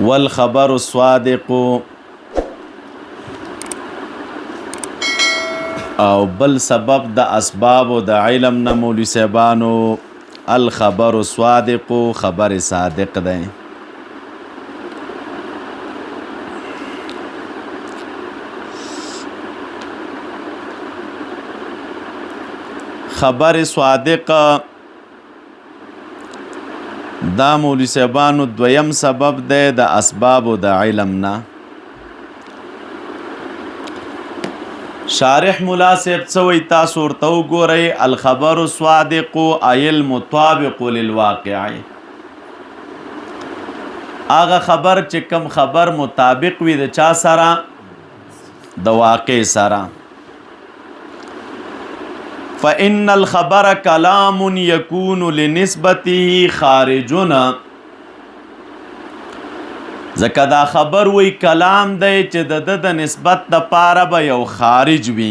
والخبر الصادق او بل سبب د اسباب د علم نه مولوی صاحبانو الخبر الصادق خبر صادق دی. خبر صادق دا مولوی صاحبانو دویم سبب دی د اسباب د علم نه. شارح مولا صاحب څوی تاسو ورته وګورئ الخبر الصادق ای المطابق للواقع، هغه خبر چې کم خبر مطابق وي د چا سره؟ د واقع سره. فإن الخبر كلام يكون لنسبته خارجنا، ځکه دا خبر وی کلام دی چې د نسبت د پاره به یو خارج وي.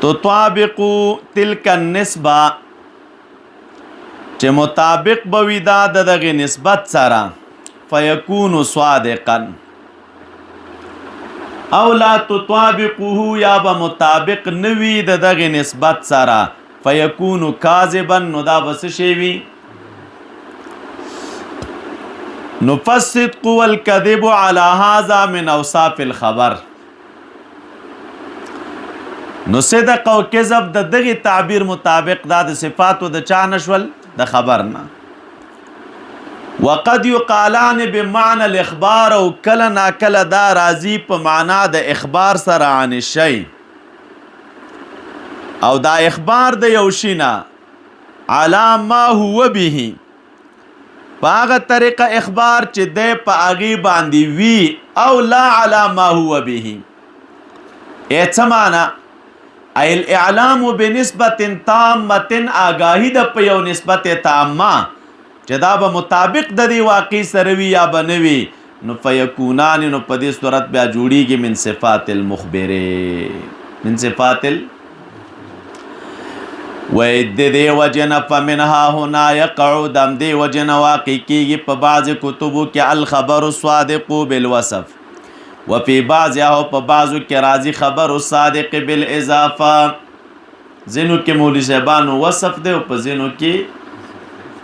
تطابق تلك النسبه، چې مطابق به وي دا دغه نسبت سره، فيكون صادقا. او لا تطابقه، یا به مطابق نوي دغه نسبت سره، فيكون كاذبا، نو دا بس شي وي. نو فالصدق والكذب على هذا من اوصاف الخبر. نو صدق او کذب د دغه تعبیر مطابق دا د صفاتو د چا نشول؟ د خبر نه. وقد يقالان بمعنى الاخبار، او کله نا کله دا راضی په معنا د اخبار سره عن الشيء، او دا اخبار د یو شي نه علی ما هو به، په هغه طریقه اخبار چې دی په هغې باندې وي، او لا علی ما هو به. څه معنا؟ ای الاعلام بنسبت تامه، آگاهی د په یو نسبت تامه چې دا به مطابق د دې واقع سره وي یا به نه وي، نو فیکونان، نو په دې صورت بیا جوړیږي من صفات المخبره، من صفات د دې وجنه فمنها هنا یقع، دم دې وجنه واقع کیږي په بعض کتبو کې الخبر الصادق بالوصف، وفي بعضها او په بعضو کې راځي خبر الصادق بالاضافه. ځینو کې مولوی صاحبانو وصف دی او په ځینو کې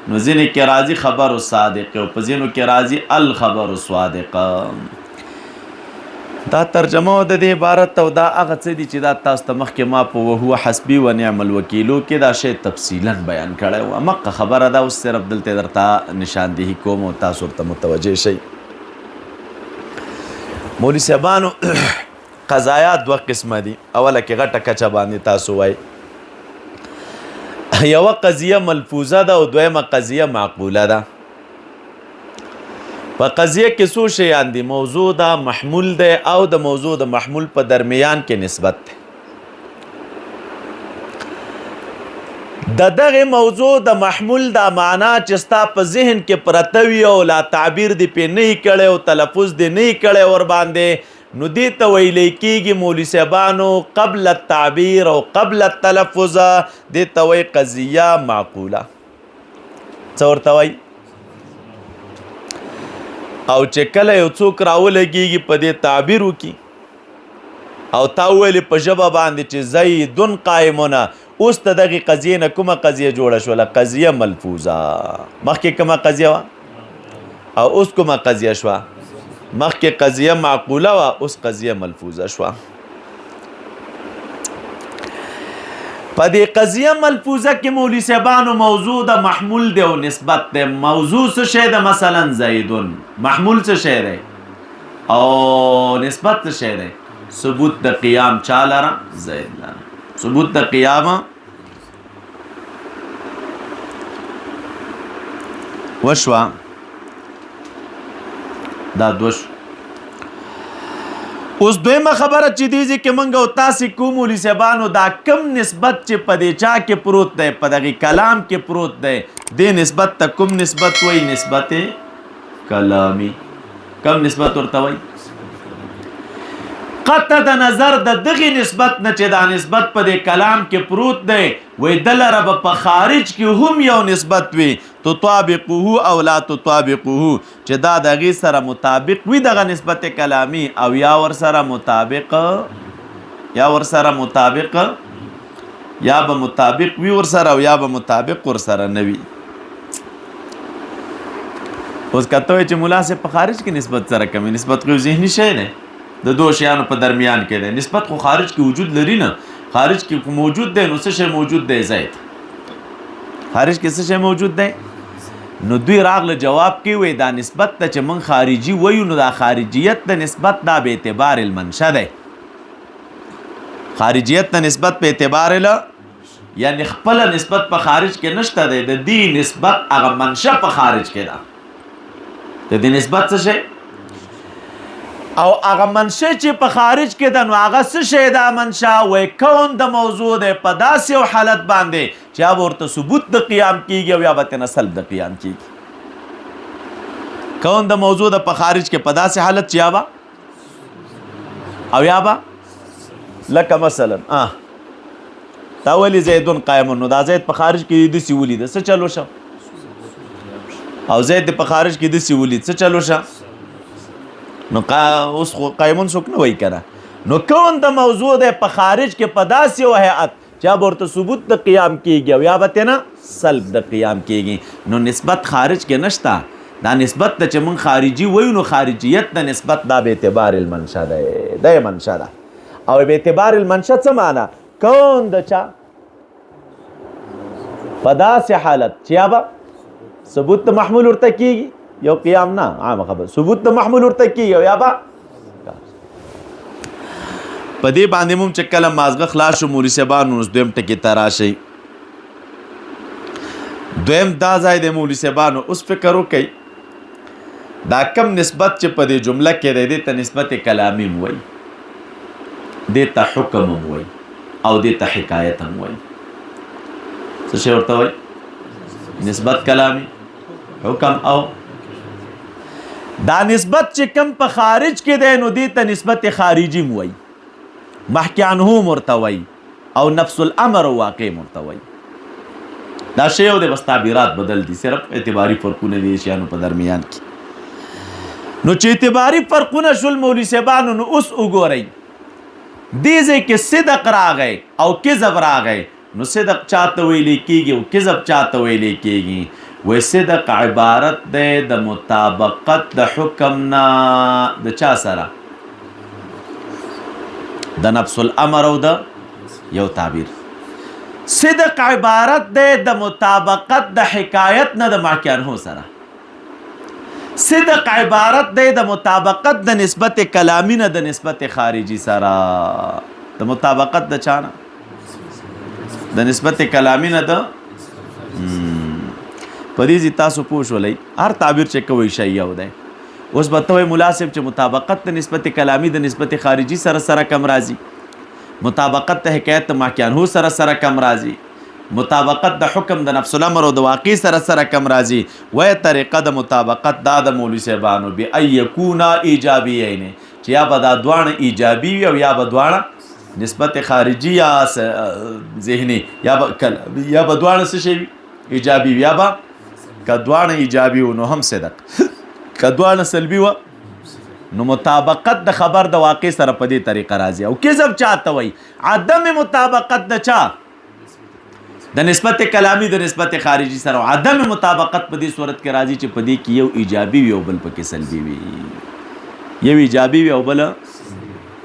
نو ځینو کې راځي خبر الصادق او په ځینو کې راځي الخبر الصادق. دا ترجمه د دې عبارت او دا هغه څه دي چې دا تاسو ته مخکې ما په وهو حسبي و نعم الوکیلو کې دا شی تفصیلا بیان کړی و. مقه خبره ده، اوس صرف دلته درته نشاندهي کوم او تاسو ورته متوجه شئ. مولوی صاحبانو قضایا دوه قسمه دي. اوله کې غټه کچه باندې تاسو وایي یوه قضیه ملفوظه ده او دویمه قضیه معقوله ده. په قضیه کې څو شیان دي؟ موضوع ده، محمول ده، او د موضوع د محمول په درمیان کې نسبت ده. د دغه موضوع د محمول دا معنا چې ستا په ذهن کې پرته وي او لا تعبیر دې پې نه یې کړی او تلفظ دې نه یې کړی ورباندې، نو دې ته ویلی کېږي مولوی صاحبانو قبل التعبیر او قبل التلفظ، دې ته وایي قضیه معقوله. څه ورته وایي؟ او چې کله یو څوک راولګېږي په دې تعبیر وکړي او تا وویلې په ژبه باندې چې زیدون قایمونه، اوس ته دغې قضیې نه کومه قضیه جوړه شوله؟ قضیه ملفوظه. مخکې کومه قضیه وه او اوس کومه قضیه شوه؟ مخکې قضیه معقوله وه، اوس قضیه ملفوظه شوه. په دې قضیه ملفوظه کې مولوی صاحبانو موضوع د محمول دی او نسبت دی. موضوع څه شی ده؟ مثلا زیدون. محمول څه شی دی؟ او نسبت څه شی دی؟ ثبوت د قیام چا لره؟ زید لره. ثبوت د قیام وشوه. دا دوش. اوس دویمه خبره چې دیږي کې موږ او تاسې کوو مولوی صاحبانو، دا کم نسبت چې په دې چا کې پروت دی، په دغې کلام کې پروت دی، دې نسبت ته کوم نسبت وایي؟ نسبت کلامی. کم نسبت ورته وایي؟ قطع د نظر د دغه نسبت نه چې دا نسبت په دې کلام کې پروت دی وې دلته به په خارج کې هم یو نسبت وي تطابقه او لا تطابقه چې دا دغه سره مطابق وي دغه نسبت کلامی او یا ور سره مطابق یا به مطابق وي ور سره او یا به مطابق ور سره نه وي. اوس کته چې مولا سے په خارج کې نسبت سره کمی نسبت خو ذهني شی نه د دوه شیانو په درمیان کې دی نسبت خو خارج کې وجود لري نه خارج کې موجود دی نو څه شی موجود دی زید خارج کې څه شی موجود دی نو دوی راغله جواب کې وې دا نسبت ته چې من خارجي وایو نو دا خارجیت د نسبت دا به اعتبار المنشأ دی خارجیت ته نسبت په اعتبار یعنی خپل نسبت په خارج کې نشته دی د دې نسبت هغه منشأ په خارج کې ده د دې نسبت څه شی او هغه منشأ چې په خارج کې ده نو هغه څه شی دا منشأ وای کون د موضوع ده په داسې یو حالت باندې چې یا ورته ثبوت د قیام کیږي او یا به تنه سلب د قیام کیږي کون د موضوع ده په خارج کې په داسې حالت چې یا به او یا به لکه مثلا تا ولی زیدون قائم نو دا زید په خارج کې د سی ولید څه چلو شه او زید په خارج کې د سی ولید څه چلو شه نو اوس خو قایمون څوک نه وایي کنه نو کون د موضوع ده په خارج کې په داسې یو هیئت چې ورته ثبوت د قیام کیږي او یا به نه سلب د قیام کیږي نو نسبت خارج کې نشته دا نسبت ته چې من خارجي وایو نو خارجیت د نسبت دا به اعتبار المنشأ ده د منشأ ده او به اعتبار المنشأ څه معنی کون د چا په داسې حالت چې یا به ثبوت محمول ورته کیږي یو قیام نه عام خبر ثبوت د محمول ورته کیږي یا با په دې باندې موږ چې کله مازغه خلاص شو مولوی صاحبانو اوس دویم ټکی ته راشي دویم دا ځای د مولوی صاحبانو اوس فکر وکړئ دا کم نسبت چې په دې جمله کې دی ته نسبت کلامی وایي دې ته حکم وایي او دې ته حکایت وایي څه شی ورته وایي نسبت کلامی حکم او دا نسبت چې کم په خارج کې دی نو دې ته نسبت خارجي وایي محکی عنه ورته وایي او نفس الامر واقع ورته وایي دا شی او د بس تعبیرات بدل دي صرف اعتباری فرقونه دي شیانو په درمیان کې نو چې اعتباری فرقونه شول مولوی صاحبانو نو اوس وګورئ دې ځای کې صدق راغی او کذب راغی نو صدق چاته ویلې کېږي او کذب چاته ویلې کېږي و صدق عبارت ده د مطابقت د حکم نه د چا سره د نفس الامر او د یو تعبیر صدق عبارت ده د مطابقت د حکایت نه د ماکیانو سره صدق عبارت ده د مطابقت د نسبت کلامی نه د نسبت خارجي سره د مطابقت د چانه د نسبت کلامی نه د پدې تاسو پوښولای هر تعبیر چې کوي شی یو دی اوس به ته مناسب چې مطابقت د نسبت کلامی د نسبت خارجي سره کم راځي مطابقت د حکایت ماکیانو سره کم راځي مطابقت د حکم د نفس الامر او د واقع سره کم راځي وای طریقه د مطابقت دا د مولوی صاحبانو به ايکونا ایجابیین چې یا به دا دوانه ایجابي وي او یا به دوانه نسبت خارجي یا ذهني یا به دوانه څه شي ایجابي یا به کدوانه ایجابي و نو هم صدق کدوانه سلبي و نو مطابقت د خبر د واقع سره په دې طریقه راځي او کذب چاته وای عدم مطابقت د چا د نسبت کلامی د نسبت خارجي سره عدم مطابقت په دې صورت کې راځي چې په دې کې یو ایجابي وي او بل پکې سلبي وي یو ایجابي وي او بل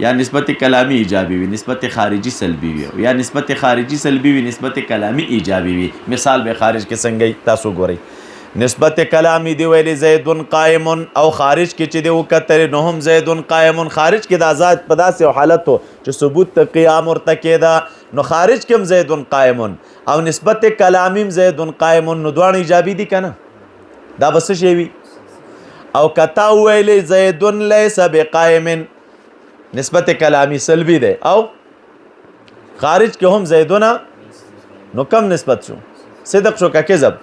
یا نسبت کلامی ایجابي وي نسبت خارجي سلبي وي یا نسبت خارجي سلبي وي نسبت کلامی ایجابي وي مثال به خارج کې څنګه تاسو ګورئ نسبت کلامی دی ویلی زیدون قائم او خارج کې چې دی وکتل نو هم زیدون قائم خارج کې د آزاد په داسې حالت چې ثبوت قیام ورته کېده نو خارج کې هم زیدون قائم او نسبت کلامیم زیدون قائم نو دوه ایجابي دي کنه دا بس شی وي او کتا ویلی زیدون لیس بقائم نسبت کلامی سلبی ده او خارج کې هم زیدون نو کم نسبت شو صدق شو که کذب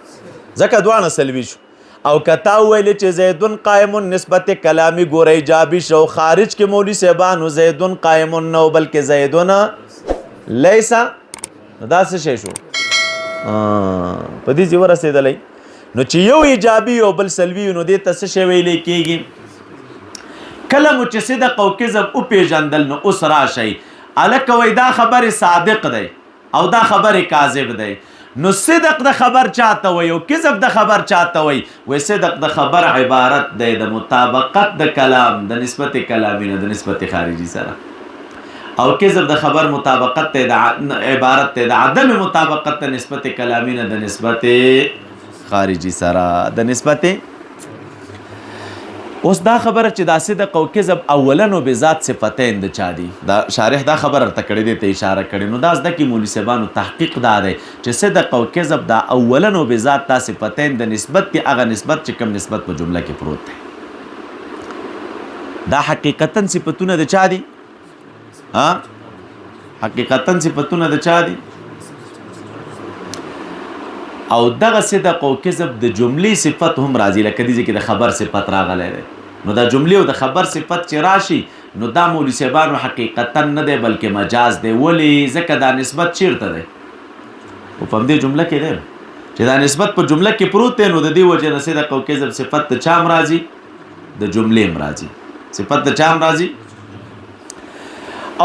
ځکه دوانه سلبي شو او کتا ویل چې زیدون قائم نسبت کلامی ګوره ایجابي شو خارج کې مولوی صاحبانو زیدون قائم نو بلکې زیدون لیسا دا څه شی شو په دې ځای ورسېدلی نو چې یو ایجابي او بل سلبي نو دې ته څه شی ویلی کېږي کله مو چې صدق او کذب وپېژندل نو اوس راشئ هلکه وایي دا خبرې صادق دی او دا خبرې کاذب دی نو صدق د خبر چاته وایي او کذب د خبر چاته وایي وایي صدق د خبر عبارت دی د مطابقت د کلام د نسبت کلامی نه د نسبت خارجي سره او کذب د خبر مطابقت ته د عبارت ته د عدم مطابقت ته نسبت کلامی نه د نسبت خارجي سره د نسبت اوس دا خبره چې دا صدق او کذب اولا نو بذات صفتین د چا دي دا شارح دا خبره ته کړی دی ته اشاره کړی نو دا زده کې مولوي صاحبانو تحقیق دا دی چې صدق او کذب دا اولا نو بذات دا صفتین د نسبت کې هغه نسبت چې کوم نسبت په جمله کې پروت دی دا حقیقتا صفتونه د چا دي حقیقتا صفتونه د چا دي او دغه صدق او کذب د جملې صفت هم راځي لکه دې کې د خبر صفت راغلی دی نو دا جملې او د خبر صفت چې راشي نو دا مولوي صاحبانو حقیقتا نه دی بلکې مجاز دی ولې ځکه دا نسبت چیرته دی او په همدې جمله کې دی چې دا نسبت په جمله کې پروت دی نو د دې وجې نه صدق او کذب صفت د چا هم راځي د جملې هم راځي صفت د چا هم راځي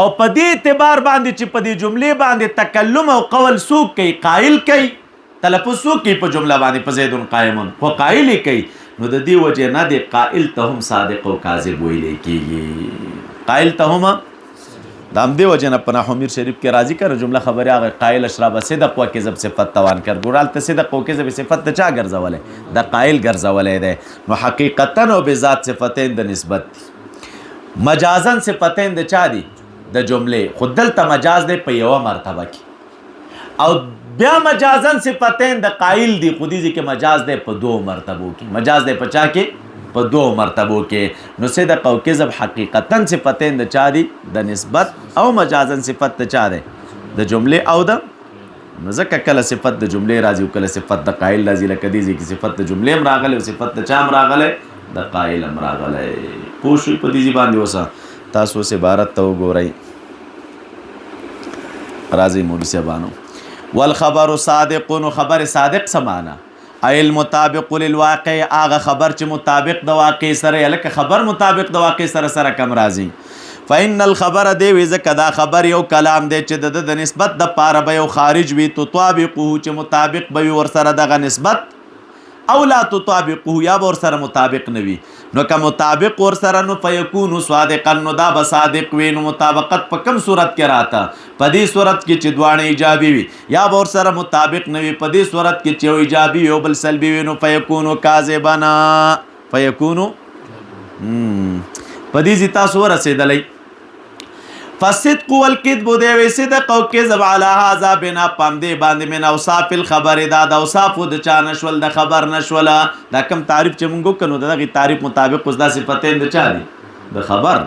او په دې اعتبار باندې چې په دې جملې باندې تکلم او قول څوک کوي قائل کوي تلفظ څوک کوي په جمله باندې په زیدون قائمون خو قائل یې کوي نو د دې وجې نه دی قائل ته هم صادق او کاذب ویلی کېږي قائل ته هم د همدې وجې نه په نحو میر شریف کې راځي که جمله خبرې هغه قائل اشرابه صدق و کذب صفت توان کر ګورال ته صدق و کذب صفت د چا ګرځولی د قائل ګرځولی دی نو حقیقتا او بذات صفتین د نسبت مجازن صفتین د چا دي د جملې خو دلته مجاز دی په یوه مرتبه کې او بیا مجازن صفتین د قائل دی خودی کې مجاز دی په دو مرتبو کې مجاز دی په چا کې په دو مرتبو کې نو صدق او کذب حقیقتا صفتین د چا دي د نسبت او مجازن صفت د چا دی د جملې او د نو ځکه کله صفت د جملې راځي او کله صفت د قائل راځي لکه دې کې صفت د جملې هم راغلی او صفت د چا هم راغلی د قائل هم راغلی پوه شوئ په دې باندې اوسه تاسو اوس عبارت ته وګورئ راځئ مولوي صاحبانو والخبر صادق نو خبر صادق سمانا ای المطابق للواقع آغا خبر چې مطابق د واقع سره لکه خبر مطابق د واقع سره کم راځي فإن الخبر دی وی ځکه دا خبر یو کلام دی چې د نسبت د پاره به یو خارج وي تطابقه چې مطابق به ور سره دغه نسبت او لا تطابقه یا ور سره مطابق نه وي نو که مطابق ور سره نو فیکون صادقا نو دا به صادق وي نو مطابقت په کم صورت کې راته په دې صورت کې چې دواړه ایجابي وي یا به ور سره مطابق نه وي په دې صورت کې چې یو ایجابي وي او بل سلبي وي نو فیکونو کاذبنا فیکونو په دې ځای تاسو ورسېدلی فالصدق والکذب دی وی صدق او کذب علی هذا بنا پام دی باندې من اوصاف الخبر دا د اوصاف د چا نشول د خبر نشوله دا کم تعریف چې مونږ وکړو دغه تعریف مطابق اوس دا صفتین د چا دي د خبر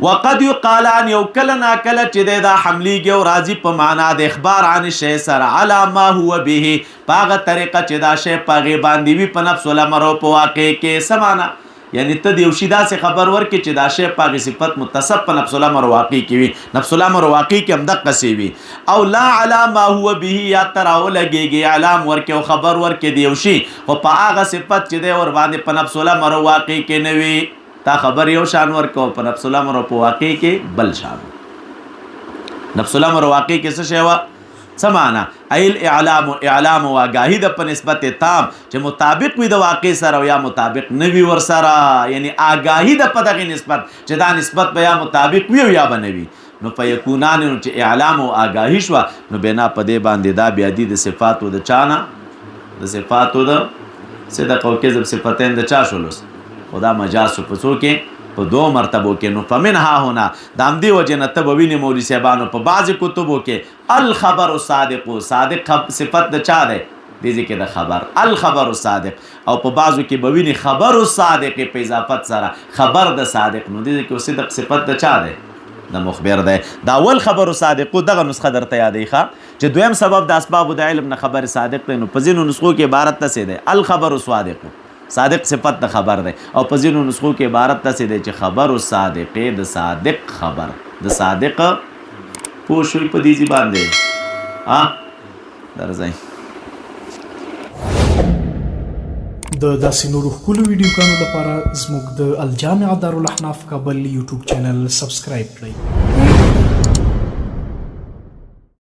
وقد يقال ان یو کله نا کله چې دا حملیږي او راځي په معنا د اخبار عن شی سره علی ما هو به پاغه طریقه چې دا شی پاغه باندې وي په نفس الامر او په واقع کې سمانا یعنی ته د یو شي داسې خبر ورکړي چې دا شی په هغې صفت متصف په نفس الامر واقع کې وي نفس الامر واقع کې هم دقسې وي او لا علا ما هو به یا ته راولګېږي اعلام ورکړي او خبر ورکړي د یو شي خو په هغه صفت چې دی ورباندې په نفس الامر واقع کې نه وي تا خبر یو شان ورکړه په نفس الامر په واقع کې بل شان نفس الامر واقع کې څه شی وه څه معنا ایل اعلام و آگاهی د په نسبت تام چې مطابق وي د واقع سره یا مطابق نه وي ورسره یعنی آگاهی د په دغې نسبت چې دا نسبت به یا مطابق وي او یا به نه وي نو فیکونان نو چې اعلام او آگاهی شوه نو بنا په دې باندې دا بیا دي د صفاتو د چا نه د صفاتو د صدق او کذب صفتین د چا شولوس خو دا مجاز شو په څو کې په دو مرتبو کې نو فمنها هنا د همدې وجې نه ته به وینې مولوي صاحبانو په بعضې کتبو کې الخبر صادق صادق صفت د چا دی دې ځای کې د خبر الخبر صادق او په بعضو کې به وینې خبر صادق په اضافت سره خبر د صادق نو دې ځای کې صدق صفت د چا دی د مخبر دی دا اول خبر صادقو دغه نسخه درته یادوي ښه چې دویم سبب د اسبابو د علم نه خبر صادق دی نو په ځینو نسخو کې عبارت داسې دی الخبر صادق صادق صفت د خبر دی او په ځینو نسخو کې عبارت داسې دی چې خبر او صادقې د صادق خبر د صادق پوه شوي په دې ځای باندې درځئ د داسې نورو ښکلو ویډیوګانو لپاره زموږ د الجامع دارالاحناف کابل یوټیوب چینل سبسکرایب کړئ.